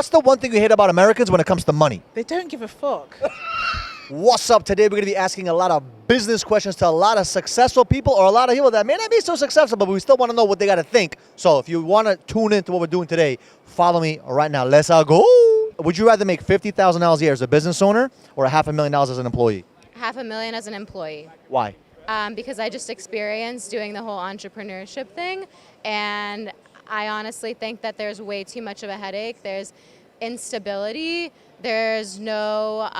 What's the one thing you hate about Americans when it comes to money? They don't give a fuck. What's up? Today we're going to be asking a lot of business questions to a lot of successful people or a lot of people that may not be so successful, but we still want to know what they got to think. So if you want to tune into what we're doing today, follow me right now. Let's go. Would you rather make $50,000 a year as a business owner or $500,000 as an employee? $500,000 as an employee. Why? Because I just experienced doing the whole entrepreneurship thing, and I honestly think that there's way too much of a headache. There's instability. There's no,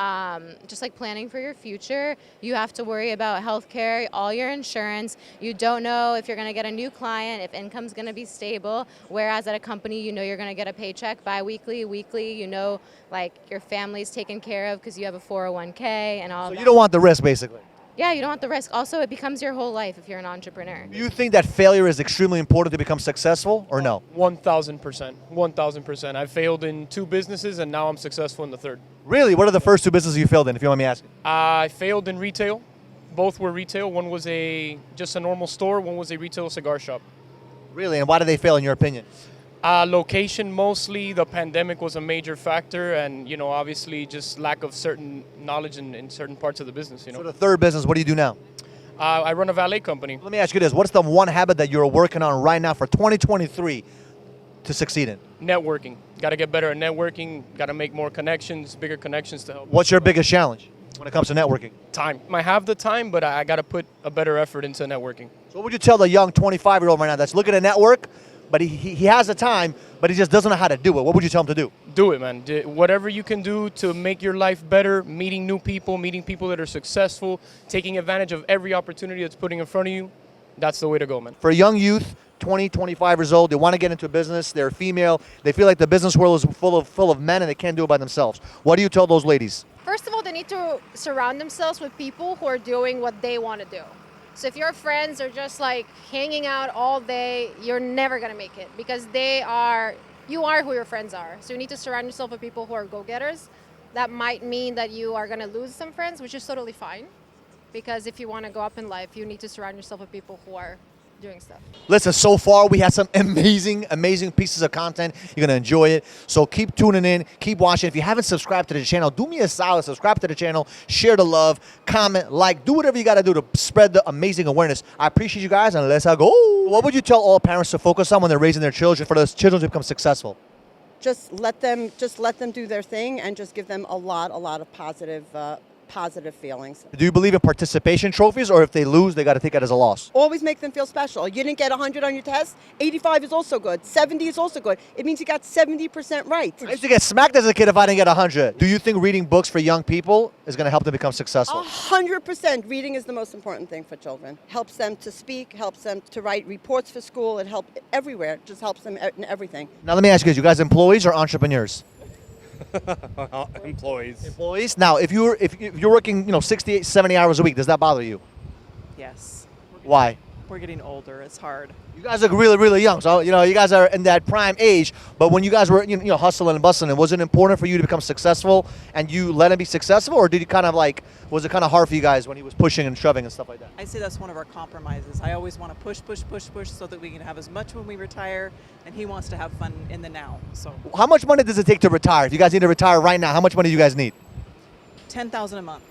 just like planning for your future. You have to worry about healthcare, all your insurance. You don't know if you're going to get a new client, if income's going to be stable. Whereas at a company, you know you're going to get a paycheck bi-weekly, weekly. You know, like your family's taken care of because you have a 401k and all So that. you don't want the risk, basically. Yeah, you don't want the risk. Also, it becomes your whole life if you're an entrepreneur. Do you think that failure is extremely important to become successful or no? 1,000%. 1,000%. I failed in 2 businesses and now I'm successful in the 3rd. Really? What are the first 2 businesses you failed in, if you want me to ask? I failed in retail. Both were retail. One was just a normal store. One was a retail cigar shop. Really? And why did they fail in your opinion? Location mostly. The pandemic was a major factor, and obviously just lack of certain knowledge in certain parts of the business. So the 3rd business, what do you do now? I run a valet company. Let me ask you this. What's the one habit that you're working on right now for 2023 to succeed in? Networking. Got to get better at networking. Got to make more connections, bigger connections to help. What's your biggest challenge when it comes to networking? Time. I have the time, but I got to put a better effort into networking. So what would you tell the young 25-year-old right now that's looking to network, but he has the time, but he just doesn't know how to do it? What would you tell him to do? Do it, man. Whatever you can do to make your life better, meeting new people, meeting people that are successful, taking advantage of every opportunity that's putting in front of you, that's the way to go, man. For a young youth, 20, 25 years old, they want to get into a business, they're female, they feel like the business world is full of men and they can't do it by themselves. What do you tell those ladies? First of all, they need to surround themselves with people who are doing what they want to do. So if your friends are just like hanging out all day, you're never going to make it because you are who your friends are. So you need to surround yourself with people who are go-getters. That might mean that you are going to lose some friends, which is totally fine. Because if you want to go up in life, you need to surround yourself with people who are doing stuff. Listen, so far we had some amazing pieces of content. You're going to enjoy it. So keep tuning in, keep watching. If you haven't subscribed to the channel, do me a solid, subscribe to the channel, share the love, comment, like, do whatever you got to do to spread the amazing awareness. I appreciate you guys, and let's go. What would you tell all parents to focus on when they're raising their children for those children to become successful? Just let them do their thing and just give them a lot of positive feelings. Do you believe in participation trophies, or if they lose, they got to take it as a loss? Always make them feel special. You didn't get 100 on your test, 85 is also good, 70 is also good. It means you got 70% right. I used to get smacked as a kid if I didn't get 100. Do you think reading books for young people is going to help them become successful? 100% reading is the most important thing for children. Helps them to speak, helps them to write reports for school, it helps everywhere. It just helps them in everything. Now let me ask you guys, you guys employees or entrepreneurs? Employees. Employees. Now, if you're working, 68, 70 hours a week, does that bother you? Yes. Why? We're getting older. It's hard. You guys look really, really young. So, you guys are in that prime age. But when you guys were, hustling and bustling, was it important for you to become successful and you let him be successful? Or did you was it kind of hard for you guys when he was pushing and shoving and stuff like that? I say that's one of our compromises. I always want to push so that we can have as much when we retire, and he wants to have fun in the now. So How much money does it take to retire? If you guys need to retire right now, how much money do you guys need? $10,000 a month.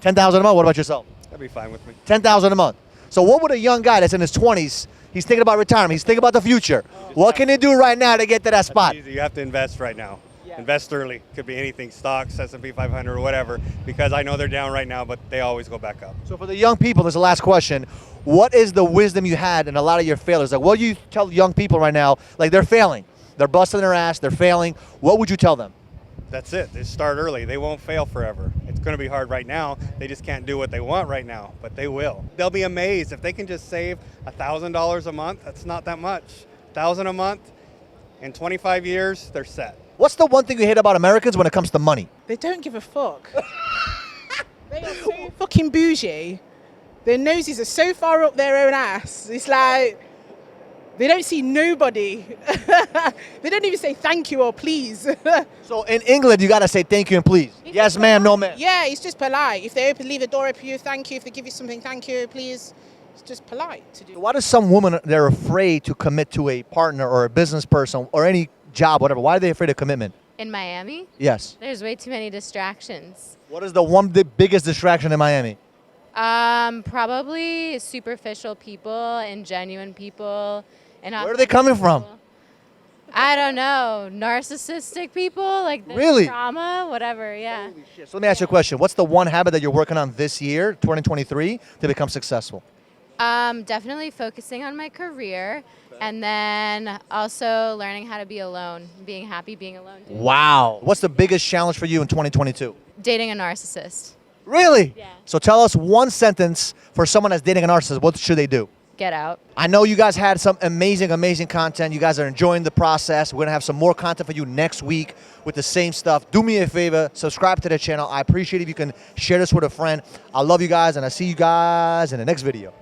$10,000 a month? What about yourself? That'd be fine with me. $10,000 a month. So what would a young guy that's in his 20s, he's thinking about retirement, he's thinking about the future. What can he do right now to get to that spot? Easy. You have to invest right now. Yeah. Invest early. Could be anything, stocks, S&P 500 or whatever, because I know they're down right now, but they always go back up. So for the young people, this is the last question. What is the wisdom you had in a lot of your failures? Like, what do you tell young people right now? Like, they're failing. They're busting their ass. They're failing. What would you tell them? That's it. They start early. They won't fail forever. It's going to be hard right now. They just can't do what they want right now, but they will. They'll be amazed if they can just save $1,000 a month. That's not that much. $1,000 a month. In 25 years, they're set. What's the one thing you hate about Americans when it comes to money? They don't give a fuck. They are so fucking bougie. Their noses are so far up their own ass. It's like they don't see nobody. They don't even say thank you or please. So in England, you got to say thank you and please. Yes, ma'am, no, ma'am. Yeah, it's just polite. If they leave the door open for you, thank you. If they give you something, thank you, please. It's just polite to do. Why do some women, they're afraid to commit to a partner or a business person or any job, whatever? Why are they afraid of commitment? In Miami, Yes. there's way too many distractions. What is the biggest distraction in Miami? Probably superficial people and genuine people. And Where are they coming from? I don't know. Narcissistic people, like there's Really? trauma, whatever. Yeah. So let me ask you a question. What's the one habit that you're working on this year, 2023, to become successful? Definitely focusing on my career, and then also learning how to be alone, being happy being alone. Wow. What's the biggest challenge for you in 2022? Dating a narcissist. Really? Yeah. So tell us one sentence for someone that's dating a narcissist. What should they do? Get out. I know you guys had some amazing content. You guys are enjoying the process. We're going to have some more content for you next week with the same stuff. Do me a favor, subscribe to the channel. I appreciate it if you can share this with a friend. I love you guys, and I'll see you guys in the next video.